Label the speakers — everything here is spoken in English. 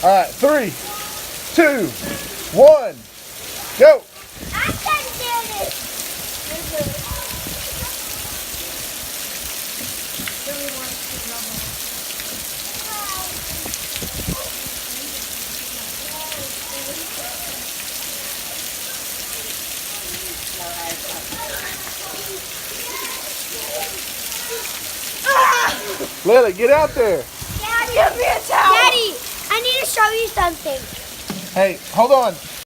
Speaker 1: All right, 3, 2, 1, go.
Speaker 2: I can do this.
Speaker 1: Lily, get out there.
Speaker 2: Daddy, give me a towel. Daddy, I need to show you something.
Speaker 1: Hey, hold on.